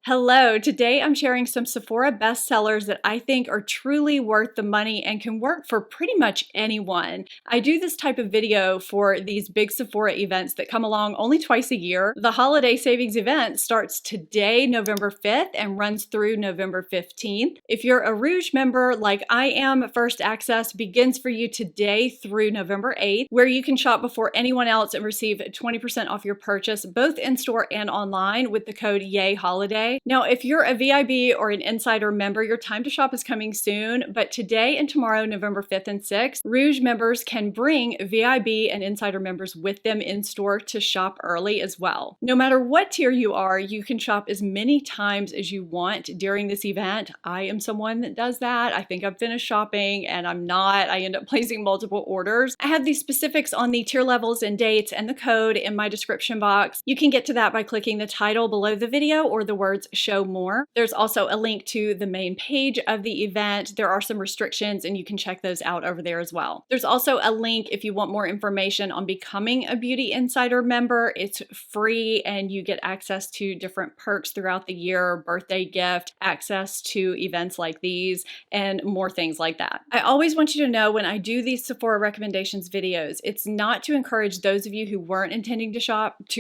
Hello, today I'm sharing some Sephora bestsellers that I think are truly worth the money and can work for pretty much anyone. I do this type of video for these big Sephora events that come along only twice a year. The holiday savings event starts today, November 5th, and runs through November 15th. If you're a Rouge member like I am, First Access begins for you today through November 8th, where you can shop before anyone else and receive 20% off your purchase, both in-store and online, with the code YAYHOLIDAY. Now, if you're a VIB or an Insider member, your time to shop is coming soon, but today and tomorrow, November 5th and 6th, Rouge members can bring VIB and Insider members with them in store to shop early as well. No matter what tier you are, you can shop as many times as you want during this event. I am someone that does that. I think I'm finished shopping and I'm not. I end up placing multiple orders. I have the specifics on the tier levels and dates and the code in my description box. You can get to that by clicking the title below the video or the words show more. There's also a link to the main page of the event. There are some restrictions and you can check those out over there as well. There's also a link if you want more information on becoming a Beauty Insider member. It's free and you get access to different perks throughout the year, birthday gift, access to events like these, and more things like that. I always want you to know when I do these Sephora recommendations videos, it's not to encourage those of you who weren't intending to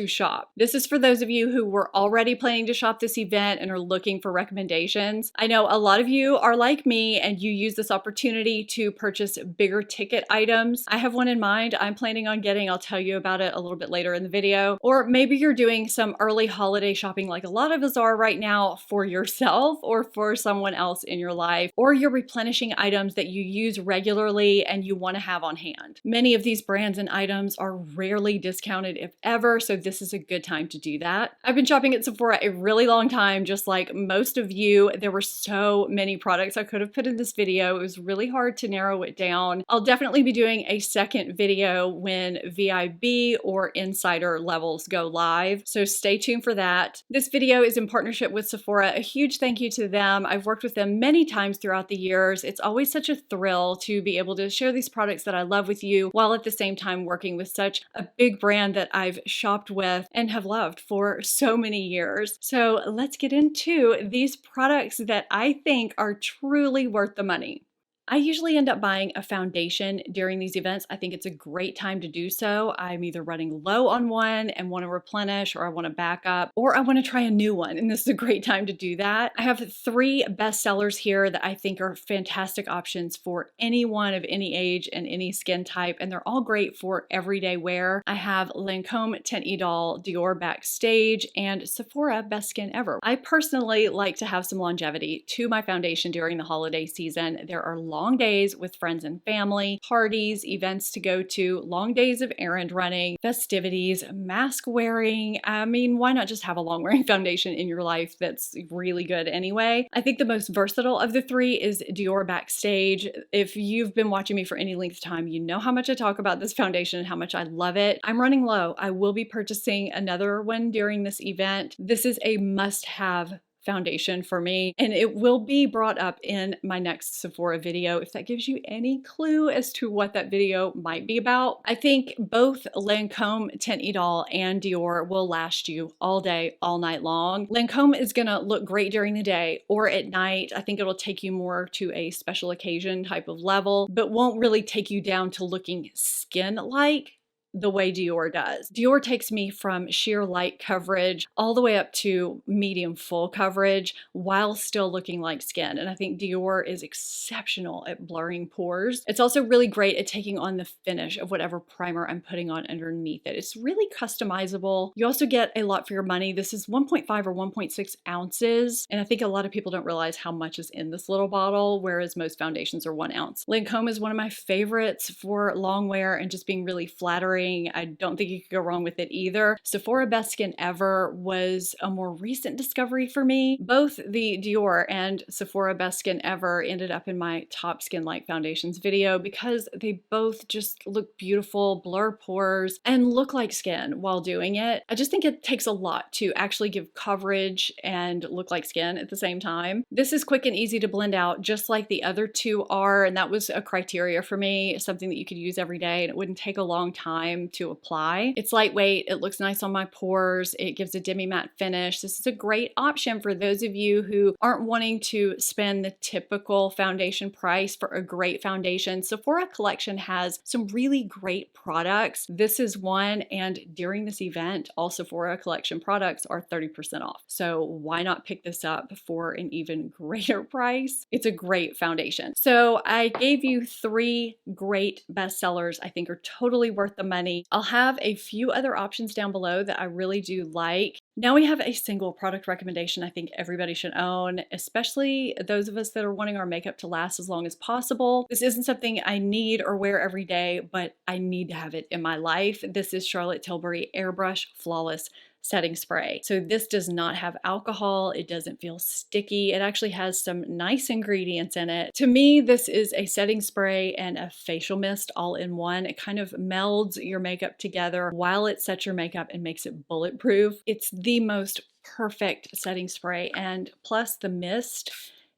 shop. This is for those of you who were already planning to shop this event and are looking for recommendations. I know a lot of you are like me and you use this opportunity to purchase bigger ticket items. I have one in mind I'm planning on getting. I'll tell you about it a little bit later in the video. Or maybe you're doing some early holiday shopping like a lot of us are right now for yourself or for someone else in your life, or you're replenishing items that you use regularly and you want to have on hand. Many of these brands and items are rarely discounted if ever, so this is a good time to do that. I've been shopping at Sephora a really long time, just like most of you. There were so many products I could have put in this video. It was really hard to narrow it down. I'll definitely be doing a second video when VIB or Insider levels go live, so stay tuned for that. This video is in partnership with Sephora. A huge thank you to them. I've worked with them many times throughout the years. It's always such a thrill to be able to share these products that I love with you while at the same time working with such a big brand that I've shopped with and have loved for so many years. So let's get into these products that I think are truly worth the money. I usually end up buying a foundation during these events. I think it's a great time to do so. I'm either running low on one and want to replenish, or I want to back up, or I want to try a new one, and this is a great time to do that. I have three bestsellers here that I think are fantastic options for anyone of any age and any skin type, and they're all great for everyday wear. I have Lancome Teint Idole Dior Backstage and Sephora Best Skin Ever. I personally like to have some longevity to my foundation during the holiday season. There are long days with friends and family, parties, events to go to, long days of errand running, festivities, mask wearing. I mean, why not just have a long wearing foundation in your life that's really good anyway? I think the most versatile of the three is Dior Backstage. If you've been watching me for any length of time, you know how much I talk about this foundation and how much I love it. I'm running low. I will be purchasing another one during this event. This is a must-have foundation for me, and it will be brought up in my next Sephora video if that gives you any clue as to what that video might be about. I think both Lancome Teint Idole and Dior will last you all day, all night long. Lancome is gonna look great during the day or at night. I think it'll take you more to a special occasion type of level, but won't really take you down to looking skin-like the way Dior does. Dior takes me from sheer light coverage all the way up to medium full coverage while still looking like skin. And I think Dior is exceptional at blurring pores. It's also really great at taking on the finish of whatever primer I'm putting on underneath it. It's really customizable. You also get a lot for your money. This is 1.5 or 1.6 ounces. And I think a lot of people don't realize how much is in this little bottle, whereas most foundations are 1 ounce. Lancome is one of my favorites for long wear and just being really flattering. I don't think you could go wrong with it either. Sephora Best Skin Ever was a more recent discovery for me. Both the Dior and Sephora Best Skin Ever ended up in my top skin-like foundations video because they both just look beautiful, blur pores, and look like skin while doing it. I just think it takes a lot to actually give coverage and look like skin at the same time. This is quick and easy to blend out just like the other two are, and that was a criteria for me, something that you could use every day and it wouldn't take a long time. time to apply. It's lightweight, it looks nice on my pores, it gives a demi-matte finish. This is a great option for those of you who aren't wanting to spend the typical foundation price for a great foundation. Sephora collection has some really great products. This is one, and during this event, all Sephora collection products are 30% off. So why not pick this up for an even greater price? It's a great foundation. So I gave you 3 great bestsellers I think are totally worth the money. I'll have a few other options down below that I really do like. Now we have a single product recommendation I think everybody should own, especially those of us that are wanting our makeup to last as long as possible. This isn't something I need or wear every day, but I need to have it in my life. This is Charlotte Tilbury Airbrush Flawless Setting Spray. So this does not have alcohol. It doesn't feel sticky. It actually has some nice ingredients in it. To me, this is a setting spray and a facial mist all in one. It kind of melds your makeup together while it sets your makeup and makes it bulletproof. It's the most perfect setting spray, and plus the mist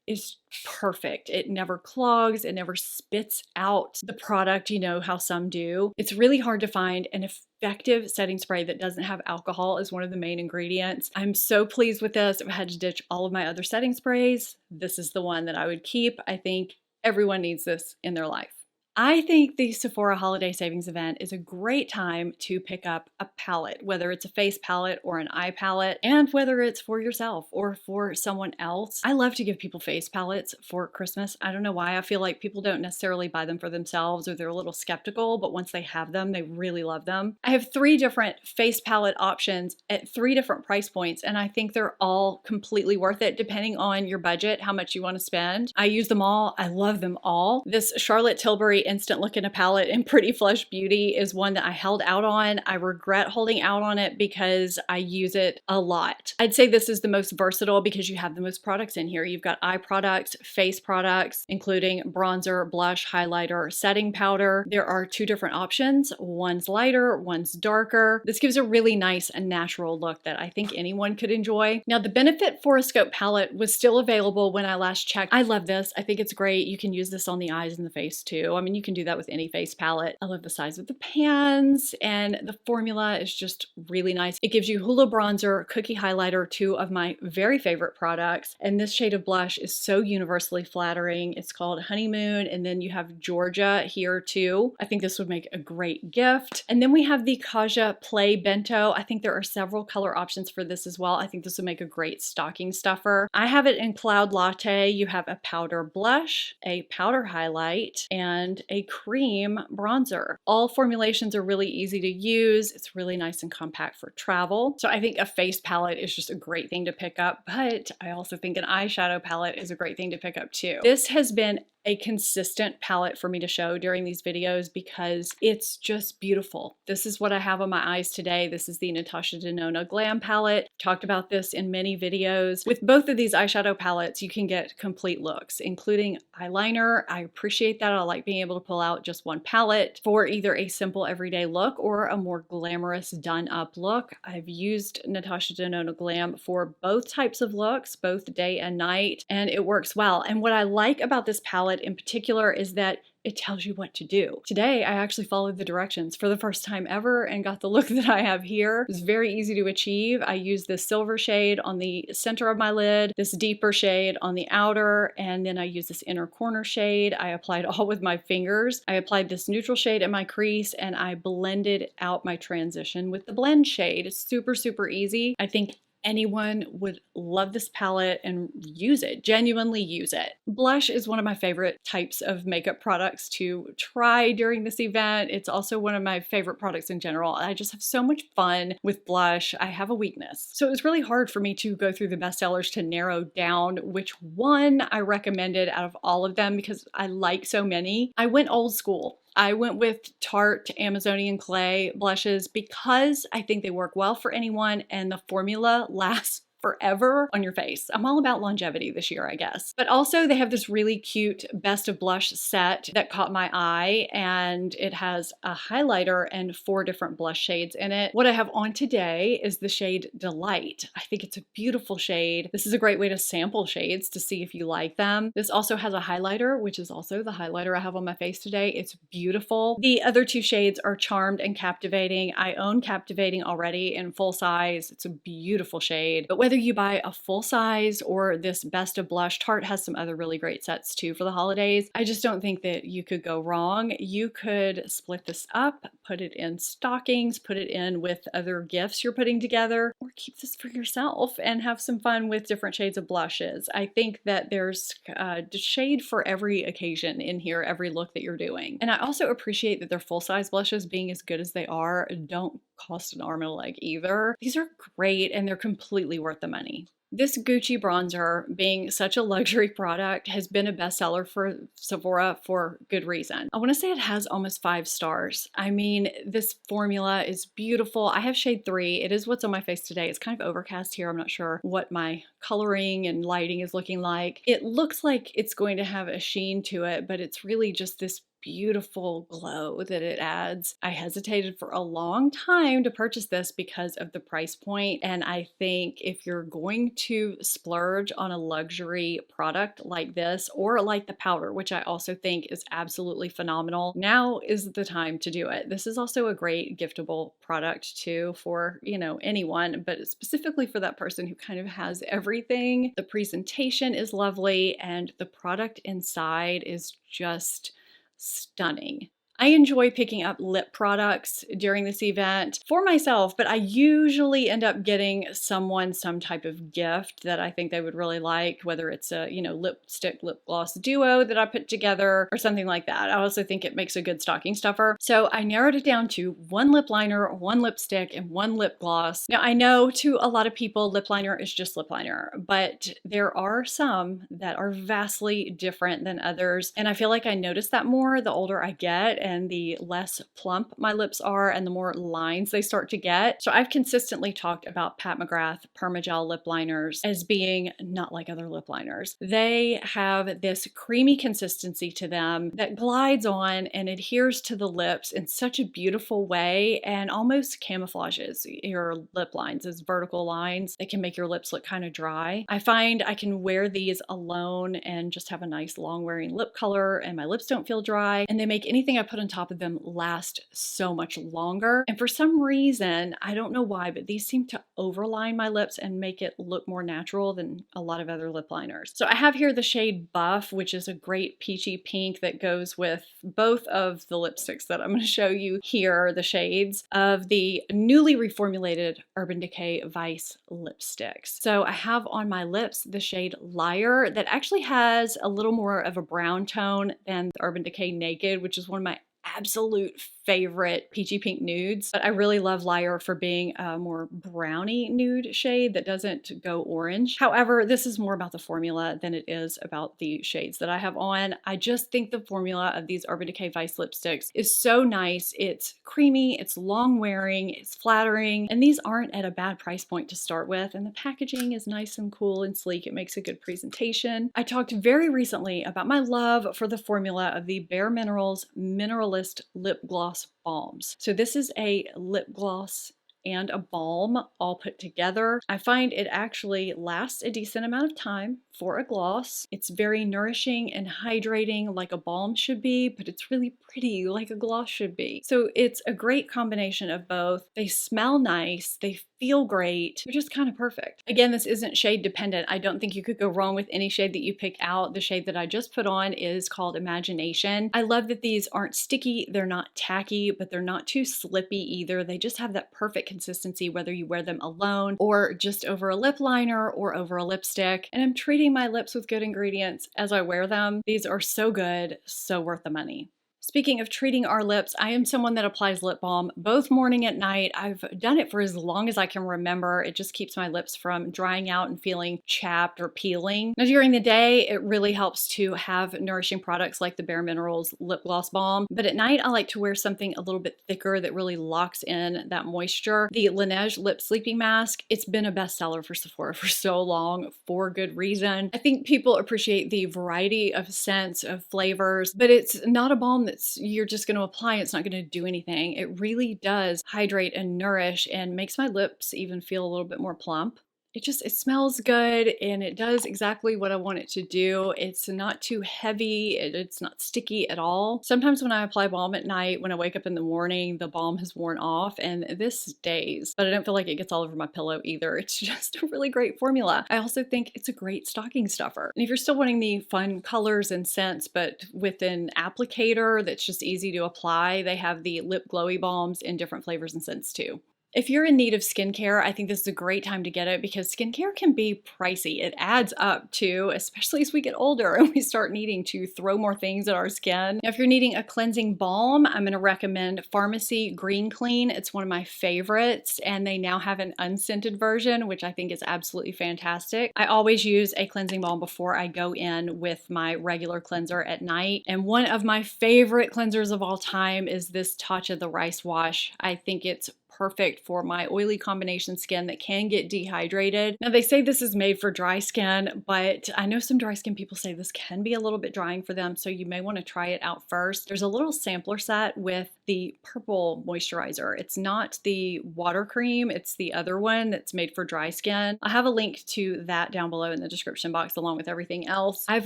is perfect. It never clogs, it never spits out the product, you know how some do. It's really hard to find an effective setting spray that doesn't have alcohol as one of the main ingredients. I'm so pleased with this. I've had to ditch all of my other setting sprays. This is the one that I would keep. I think everyone needs this in their life. I think the Sephora Holiday Savings event is a great time to pick up a palette, whether it's a face palette or an eye palette, and whether it's for yourself or for someone else. I love to give people face palettes for Christmas. I don't know why. I feel like people don't necessarily buy them for themselves, or they're a little skeptical, but once they have them, they really love them. I have 3 different face palette options at 3 different price points, and I think they're all completely worth it depending on your budget, how much you want to spend. I use them all. I love them all. This Charlotte Tilbury Instant Look in a palette in Pretty Flush Beauty is one that I held out on. I regret holding out on it because I use it a lot. I'd say this is the most versatile because you have the most products in here. You've got eye products, face products, including bronzer, blush, highlighter, setting powder. There are 2 different options. One's lighter, one's darker. This gives a really nice and natural look that I think anyone could enjoy. Now, the Benefit Foroscope palette was still available when I last checked. I love this. I think it's great. You can use this on the eyes and the face too. I mean, you can do that with any face palette. I love the size of the pans, and the formula is just really nice. It gives you Hoola bronzer, cookie highlighter, 2 of my very favorite products. And this shade of blush is so universally flattering. It's called Honeymoon, and then you have Georgia here too. I think this would make a great gift. And then we have the Kaja Play Bento. I think there are several color options for this as well. I think this would make a great stocking stuffer. I have it in Cloud Latte. You have a powder blush, a powder highlight, and a cream bronzer. All formulations are really easy to use. It's really nice and compact for travel. So I think a face palette is just a great thing to pick up, but I also think an eyeshadow palette is a great thing to pick up too. This has been a consistent palette for me to show during these videos because it's just beautiful. This is what I have on my eyes today. This is the Natasha Denona Glam palette. Talked about this in many videos. With both of these eyeshadow palettes, you can get complete looks, including eyeliner. I appreciate that. I like being able to pull out just one palette for either a simple everyday look or a more glamorous done up look. I've used Natasha Denona Glam for both types of looks, both day and night, and it works well. And what I like about this palette in particular is that it tells you what to do. Today, I actually followed the directions for the first time ever and got the look that I have here. It's very easy to achieve. I used this silver shade on the center of my lid, this deeper shade on the outer, and then I used this inner corner shade. I applied all with my fingers. I applied this neutral shade in my crease, and I blended out my transition with the blend shade. It's super, super easy. I think anyone would love this palette and use it, genuinely use it. Blush is one of my favorite types of makeup products to try during this event. It's also one of my favorite products in general. I just have so much fun with blush. I have a weakness. So it was really hard for me to go through the bestsellers to narrow down which one I recommended out of all of them because I like so many. I went old school. I went with Tarte Amazonian Clay blushes because I think they work well for anyone and the formula lasts forever on your face. I'm all about longevity this year, I guess. But also they have this really cute Best of Blush set that caught my eye, and it has a highlighter and 4 different blush shades in it. What I have on today is the shade Delight. I think it's a beautiful shade. This is a great way to sample shades to see if you like them. This also has a highlighter, which is also the highlighter I have on my face today. It's beautiful. The other 2 shades are Charmed and Captivating. I own Captivating already in full size. It's a beautiful shade. But whether you buy a full size or this Best of Blush, Tarte has some other really great sets too for the holidays. I just don't think that you could go wrong. You could split this up, put it in stockings, put it in with other gifts you're putting together, or keep this for yourself and have some fun with different shades of blushes. I think that there's a shade for every occasion in here, every look that you're doing. And I also appreciate that their full-size blushes, being as good as they are, don't cost an arm and a leg either. These are great and they're completely worth the money. This Gucci bronzer, being such a luxury product, has been a bestseller for Sephora for good reason. I want to say it has almost 5 stars. I mean, this formula is beautiful. I have shade 3. It is what's on my face today. It's kind of overcast here. I'm not sure what my coloring and lighting is looking like. It looks like it's going to have a sheen to it, but it's really just this beautiful glow that it adds. I hesitated for a long time to purchase this because of the price point, and I think if you're going to splurge on a luxury product like this, or like the powder, which I also think is absolutely phenomenal, now is the time to do it. This is also a great giftable product too for, you know, anyone, but specifically for that person who kind of has everything. The presentation is lovely and the product inside is just stunning. I enjoy picking up lip products during this event for myself, but I usually end up getting someone some type of gift that I think they would really like, whether it's a, you know, lipstick lip gloss duo that I put together or something like that. I also think it makes a good stocking stuffer. So I narrowed it down to 1 lip liner, 1 lipstick, and 1 lip gloss. Now I know to a lot of people lip liner is just lip liner, but there are some that are vastly different than others. And I feel like I notice that more the older I get, and the less plump my lips are and the more lines they start to get. So I've consistently talked about Pat McGrath Permagel lip liners as being not like other lip liners. They have this creamy consistency to them that glides on and adheres to the lips in such a beautiful way and almost camouflages your lip lines as vertical lines that can make your lips look kind of dry. I find I can wear these alone and just have a nice long wearing lip color and my lips don't feel dry, and they make anything I put on top of them last so much longer. And for some reason, I don't know why, but these seem to overline my lips and make it look more natural than a lot of other lip liners. So I have here the shade Buff, which is a great peachy pink that goes with both of the lipsticks that I'm going to show you here, the shades of the newly reformulated Urban Decay Vice lipsticks. So I have on my lips the shade Liar that actually has a little more of a brown tone than the Urban Decay Naked, which is one of my absolute favorite peachy pink nudes, but I really love Liar for being a more brownie nude shade that doesn't go orange. However, this is more about the formula than it is about the shades that I have on. I just think the formula of these Urban Decay Vice lipsticks is so nice. It's creamy, it's long wearing, it's flattering, and these aren't at a bad price point to start with, and the packaging is nice and cool and sleek. It makes a good presentation. I talked very recently about my love for the formula of the Bare Minerals Mineralist Lip Gloss Balms. So this is a lip gloss and a balm all put together. I find it actually lasts a decent amount of time for a gloss. It's very nourishing and hydrating like a balm should be, but it's really pretty like a gloss should be. So it's a great combination of both. They smell nice, they feel great, they're just kind of perfect. Again, this isn't shade dependent. I don't think you could go wrong with any shade that you pick out. The shade that I just put on is called Imagination. I love that these aren't sticky, they're not tacky, but they're not too slippy either. They just have that perfect consistency whether you wear them alone or just over a lip liner or over a lipstick. And I'm treating my lips with good ingredients as I wear them. These are so good, so worth the money. Speaking of treating our lips, I am someone that applies lip balm both morning and night. I've done it for as long as I can remember. It just keeps my lips from drying out and feeling chapped or peeling. Now during the day, it really helps to have nourishing products like the Bare Minerals Lip Gloss Balm. But at night, I like to wear something a little bit thicker that really locks in that moisture. The Laneige Lip Sleeping Mask, it's been a bestseller for Sephora for so long for good reason. I think people appreciate the variety of scents, of flavors, but it's not a balm that you're just going to apply. It's not going to do anything. It really does hydrate and nourish and makes my lips even feel a little bit more plump. It smells good and it does exactly what I want it to do. It's not too heavy. It's not sticky at all. Sometimes when I apply balm at night, when I wake up in the morning, the balm has worn off and this stays, but I don't feel like it gets all over my pillow either. It's just a really great formula. I also think it's a great stocking stuffer. And if you're still wanting the fun colors and scents, but with an applicator that's just easy to apply, they have the lip glowy balms in different flavors and scents too. If you're in need of skincare, I think this is a great time to get it because skincare can be pricey. It adds up too, especially as we get older and we start needing to throw more things at our skin. Now, if you're needing a cleansing balm, I'm going to recommend Pharmacy Green Clean. It's one of my favorites, and they now have an unscented version, which I think is absolutely fantastic. I always use a cleansing balm before I go in with my regular cleanser at night. And one of my favorite cleansers of all time is this TATCHA the Rice Wash. I think it's perfect for my oily combination skin that can get dehydrated. Now they say this is made for dry skin, but I know some dry skin people say this can be a little bit drying for them, so you may want to try it out first. There's a little sampler set with the purple moisturizer. It's not the water cream, it's the other one that's made for dry skin. I have a link to that down below in the description box along with everything else. I've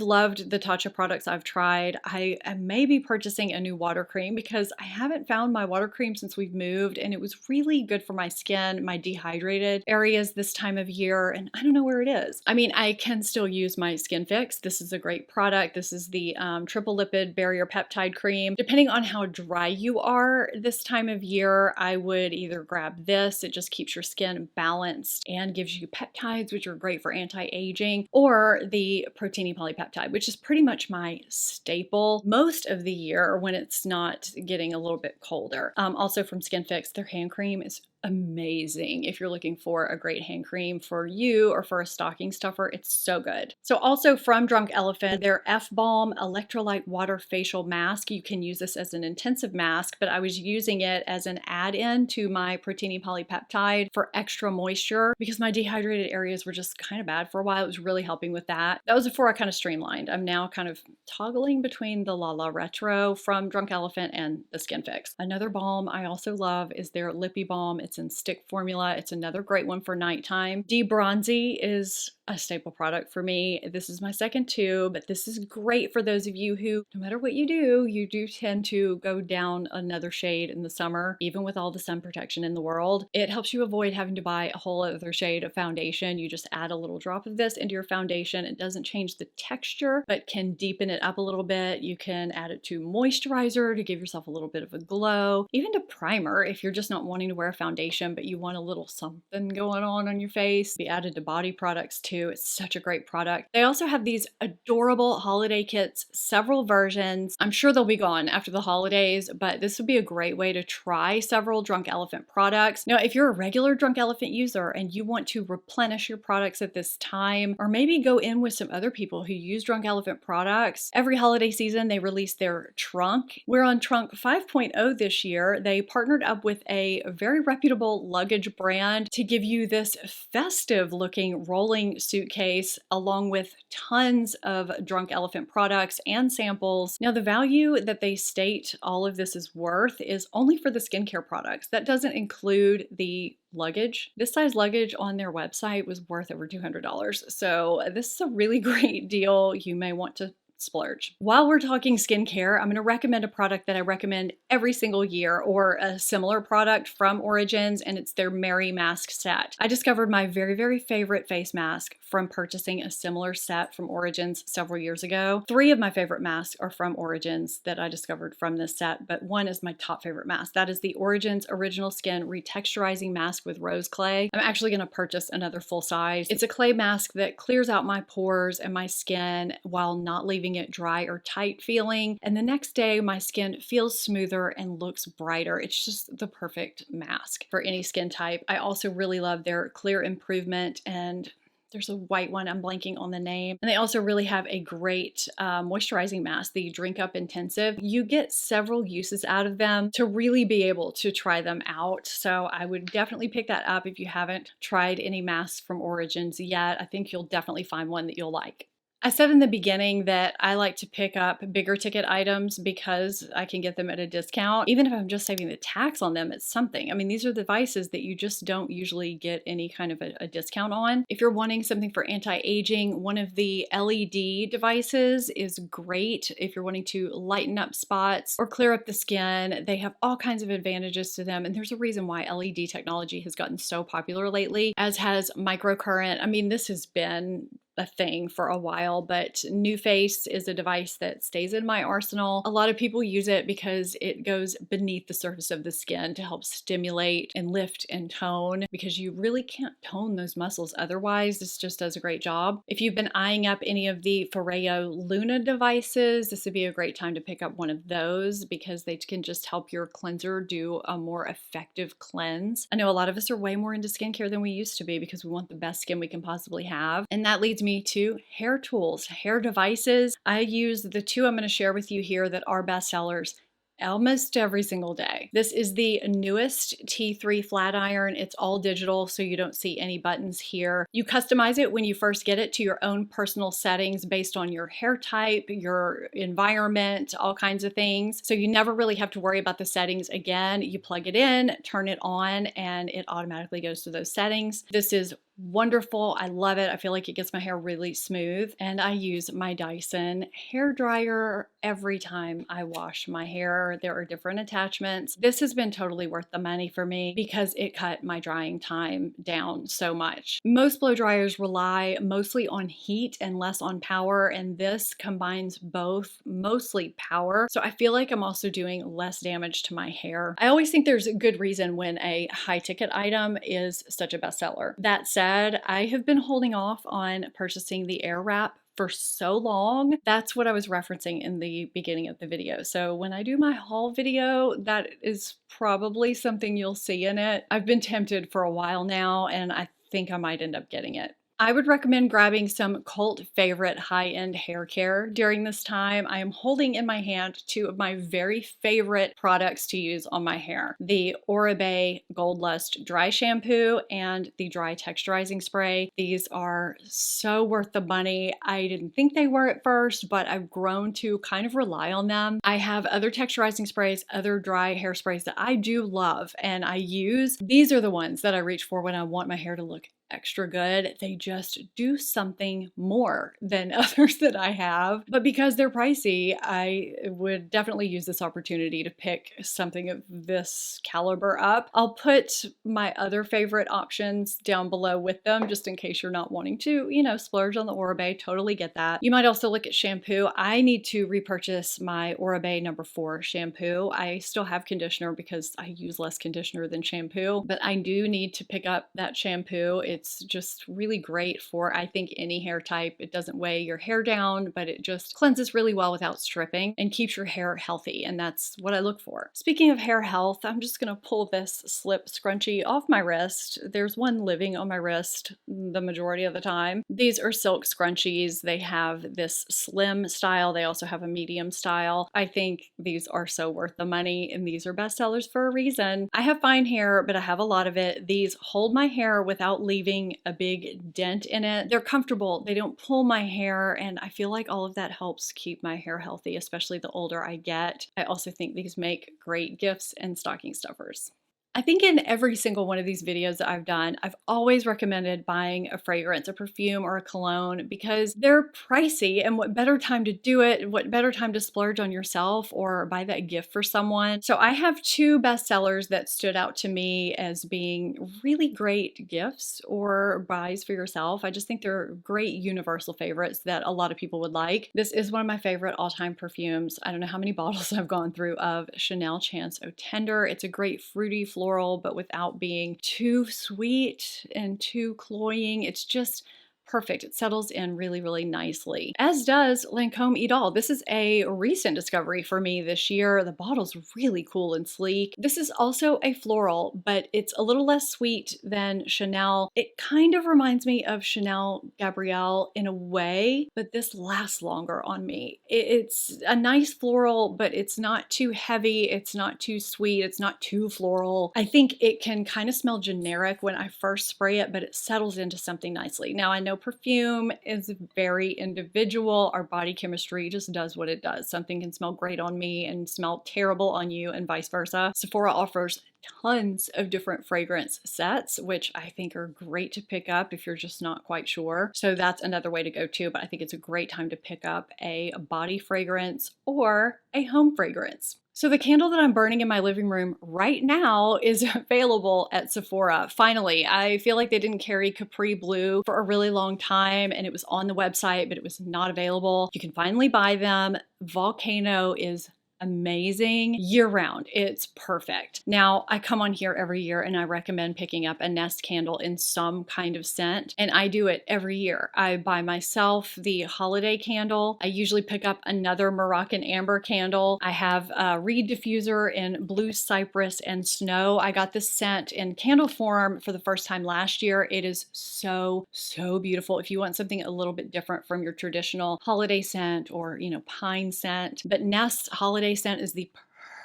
loved the TATCHA products I've tried. I may be purchasing a new water cream because I haven't found my water cream since we've moved, and it was really good for my skin, my dehydrated areas this time of year, and I don't know where it is. I mean, I can still use my SKINFIX. This is a great product. This is the triple lipid barrier peptide cream. Depending on how dry you are this time of year, I would either grab this. It just keeps your skin balanced and gives you peptides, which are great for anti-aging, or the Proteiny Polypeptide, which is pretty much my staple most of the year when it's not getting a little bit colder. Also from SKINFIX, their hand cream is amazing. If you're looking for a great hand cream for you or for a stocking stuffer, it's so good. So also from Drunk Elephant, their F-Balm Electrolyte Water Facial Mask. You can use this as an intensive mask, but I was using it as an add-in to my Proteiny Polypeptide for extra moisture because my dehydrated areas were just kind of bad for a while. It was really helping with that. That was before I kind of streamlined. I'm now kind of toggling between the La La Retro from Drunk Elephant and the SKINFIX. Another balm I also love is their Lippy Balm. It's in stick formula. It's another great one for nighttime. Debronzy is a staple product for me. This is my second tube, but this is great for those of you who, no matter what you do tend to go down another shade in the summer, even with all the sun protection in the world. It helps you avoid having to buy a whole other shade of foundation. You just add a little drop of this into your foundation. It doesn't change the texture, but can deepen it up a little bit. You can add it to moisturizer to give yourself a little bit of a glow, even to primer if you're just not wanting to wear a foundation but you want a little something going on your face. Be added to body products too. It's such a great product. They also have these adorable holiday kits, several versions. I'm sure they'll be gone after the holidays, but this would be a great way to try several Drunk Elephant products. Now, if you're a regular Drunk Elephant user and you want to replenish your products at this time, or maybe go in with some other people who use Drunk Elephant products, every holiday season they release their trunk. We're on Trunk 5.0 this year. They partnered up with a very reputable luggage brand to give you this festive looking rolling suitcase along with tons of Drunk Elephant products and samples. Now the value that they state all of this is worth is only for the skincare products. That doesn't include the luggage. This size luggage on their website was worth over $200. So this is a really great deal. You may want to splurge. While we're talking skincare, I'm going to recommend a product that I recommend every single year, or a similar product from Origins, and it's their Mary Mask set. I discovered my very, very favorite face mask from purchasing a similar set from Origins several years ago. 3 of my favorite masks are from Origins that I discovered from this set, but one is my top favorite mask. That is the Origins Original Skin Retexturizing Mask with Rose Clay. I'm actually going to purchase another full size. It's a clay mask that clears out my pores and my skin while not leaving leaving it dry or tight feeling. And the next day, my skin feels smoother and looks brighter. It's just the perfect mask for any skin type. I also really love their Clear Improvement, and there's a white one, I'm blanking on the name. And they also really have a great moisturizing mask, the Drink Up Intensive. You get several uses out of them to really be able to try them out. So I would definitely pick that up if you haven't tried any masks from Origins yet. I think you'll definitely find one that you'll like. I said in the beginning that I like to pick up bigger ticket items because I can get them at a discount. Even if I'm just saving the tax on them, it's something. I mean, these are devices that you just don't usually get any kind of a discount on. If you're wanting something for anti-aging, one of the LED devices is great. If you're wanting to lighten up spots or clear up the skin, they have all kinds of advantages to them. And there's a reason why LED technology has gotten so popular lately, as has microcurrent. I mean, this has been a thing for a while, but NuFace is a device that stays in my arsenal. A lot of people use it because it goes beneath the surface of the skin to help stimulate and lift and tone, because you really can't tone those muscles otherwise. This just does a great job. If you've been eyeing up any of the Foreo Luna devices, this would be a great time to pick up one of those because they can just help your cleanser do a more effective cleanse. I know a lot of us are way more into skincare than we used to be because we want the best skin we can possibly have, and that leads me to hair tools, hair devices. I use the two I'm going to share with you here that are bestsellers almost every single day. This is the newest T3 flat iron. It's all digital, so you don't see any buttons here. You customize it when you first get it to your own personal settings based on your hair type, your environment, all kinds of things. So you never really have to worry about the settings again. You plug it in, turn it on, and it automatically goes to those settings. This is wonderful. I love it. I feel like it gets my hair really smooth. And I use my Dyson hair dryer every time I wash my hair. There are different attachments. This has been totally worth the money for me because it cut my drying time down so much. Most blow dryers rely mostly on heat and less on power, and this combines both, mostly power. So I feel like I'm also doing less damage to my hair. I always think there's a good reason when a high ticket item is such a bestseller. That said, I have been holding off on purchasing the Air Wrap for so long. That's what I was referencing in the beginning of the video. So when I do my haul video, that is probably something you'll see in it. I've been tempted for a while now, and I think I might end up getting it. I would recommend grabbing some cult favorite high-end hair care during this time. I am holding in my hand two of my very favorite products to use on my hair: the Oribe Gold Lust Dry Shampoo and the Dry Texturizing Spray. These are so worth the money. I didn't think they were at first, but I've grown to kind of rely on them. I have other texturizing sprays, other dry hair sprays that I do love, and I use. These are the ones that I reach for when I want my hair to look extra good. They just do something more than others that I have, but because they're pricey, I would definitely use this opportunity to pick something of this caliber up. I'll put my other favorite options down below with them just in case you're not wanting to, splurge on the Oribe. Totally get that. You might also look at shampoo. I need to repurchase my Oribe No. 4 shampoo. I still have conditioner because I use less conditioner than shampoo, but I do need to pick up that shampoo. It's just really great for, I think, any hair type. It doesn't weigh your hair down, but it just cleanses really well without stripping and keeps your hair healthy, and that's what I look for. Speaking of hair health, I'm just gonna pull this slip scrunchie off my wrist. There's one living on my wrist the majority of the time. These are silk scrunchies. They have this slim style. They also have a medium style. I think these are so worth the money, and these are bestsellers for a reason. I have fine hair, but I have a lot of it. These hold my hair without leaving a big dent in it. They're comfortable. They don't pull my hair, and I feel like all of that helps keep my hair healthy, especially the older I get. I also think these make great gifts and stocking stuffers. I think in every single one of these videos that I've done, I've always recommended buying a fragrance, a perfume, or a cologne because they're pricey, and what better time to do it, what better time to splurge on yourself or buy that gift for someone. So I have two bestsellers that stood out to me as being really great gifts or buys for yourself. I just think they're great universal favorites that a lot of people would like. This is one of my favorite all-time perfumes. I don't know how many bottles I've gone through of Chanel Chance Eau Tender. It's a great fruity floral, but without being too sweet and too cloying. It's just perfect. It settles in really, really nicely, as does Lancome Idol. This is a recent discovery for me this year. The bottle's really cool and sleek. This is also a floral, but it's a little less sweet than Chanel. It kind of reminds me of Chanel Gabrielle in a way, but this lasts longer on me. It's a nice floral, but it's not too heavy. It's not too sweet. It's not too floral. I think it can kind of smell generic when I first spray it, but it settles into something nicely. Now, I know perfume is very individual. Our body chemistry just does what it does. Something can smell great on me and smell terrible on you, and vice versa. Sephora offers tons of different fragrance sets, which I think are great to pick up if you're just not quite sure. So that's another way to go too, but I think it's a great time to pick up a body fragrance or a home fragrance. So the candle that I'm burning in my living room right now is available at Sephora. Finally, I feel like they didn't carry Capri Blue for a really long time, and it was on the website, but it was not available. You can finally buy them. Volcano is amazing year round. It's perfect. Now, I come on here every year and I recommend picking up a Nest candle in some kind of scent, and I do it every year. I buy myself the holiday candle. I usually pick up another Moroccan amber candle. I have a reed diffuser in blue cypress and snow. I got this scent in candle form for the first time last year. It is so, so beautiful if you want something a little bit different from your traditional holiday scent or, pine scent. But Nest's holiday scent is the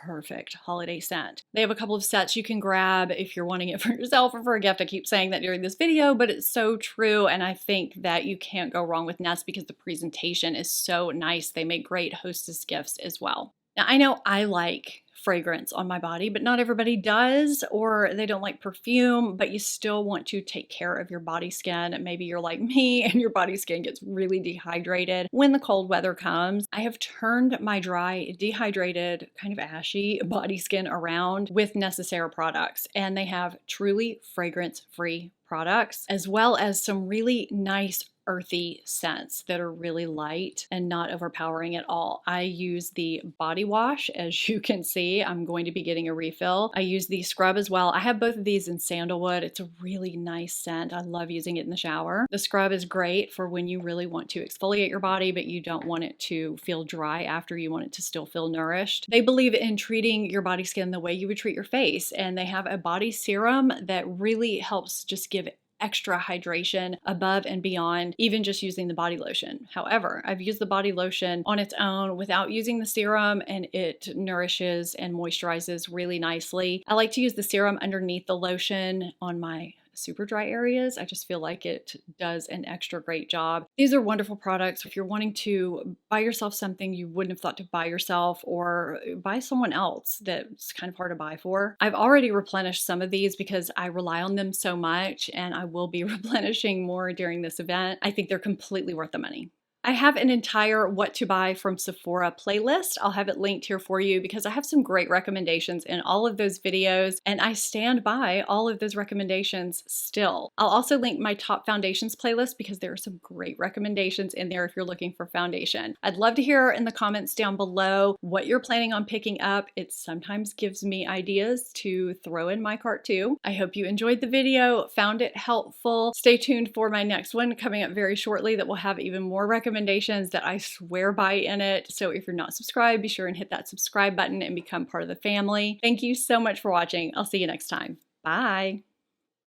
perfect holiday scent. They have a couple of sets you can grab if you're wanting it for yourself or for a gift. I keep saying that during this video, but it's so true. And I think that you can't go wrong with Nest because the presentation is so nice. They make great hostess gifts as well. Now, I know I like fragrance on my body, but not everybody does, or they don't like perfume, but you still want to take care of your body skin. Maybe you're like me and your body skin gets really dehydrated when the cold weather comes. I have turned my dry, dehydrated, kind of ashy body skin around with Necessaire products, and they have truly fragrance-free products, as well as some really nice earthy scents that are really light and not overpowering at all. I use the body wash. As you can see, I'm going to be getting a refill. I use the scrub as well. I have both of these in sandalwood. It's a really nice scent. I love using it in the shower. The scrub is great for when you really want to exfoliate your body, but you don't want it to feel dry after. You want it to still feel nourished. They believe in treating your body skin the way you would treat your face, and they have a body serum that really helps just give extra hydration above and beyond even just using the body lotion. However, I've used the body lotion on its own without using the serum, and it nourishes and moisturizes really nicely. I like to use the serum underneath the lotion on my super dry areas. I just feel like it does an extra great job. These are wonderful products if you're wanting to buy yourself something you wouldn't have thought to buy yourself, or buy someone else that's kind of hard to buy for. I've already replenished some of these because I rely on them so much, and I will be replenishing more during this event. I think they're completely worth the money. I have an entire what to buy from Sephora playlist. I'll have it linked here for you because I have some great recommendations in all of those videos, and I stand by all of those recommendations still. I'll also link my top foundations playlist because there are some great recommendations in there if you're looking for foundation. I'd love to hear in the comments down below what you're planning on picking up. It sometimes gives me ideas to throw in my cart too. I hope you enjoyed the video, found it helpful. Stay tuned for my next one coming up very shortly that will have even more recommendations that I swear by in it. So if you're not subscribed, be sure and hit that subscribe button and become part of the family. Thank you so much for watching. I'll see you next time. Bye.